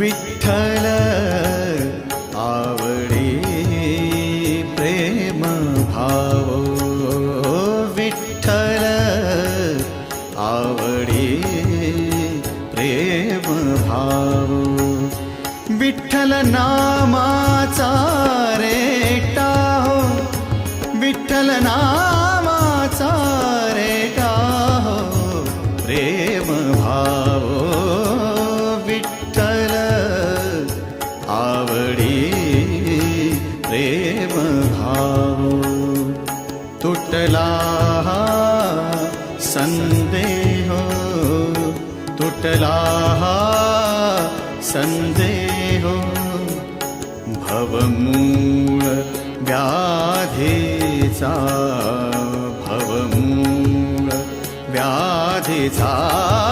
विठ्ठल आवडी प्रेम भाव, विठ्ठल आवडी प्रेम भाव, विठ्ठल नामाचा रेटा हो, विठ्ठल नामाचा रेटा हो प्रेम भाव, विठ्ठल आवडी प्रेम भाव. तुटला संदेह, तुटला संदेह, भवमूळ व्याधीचा, भवमूळ व्याधीचा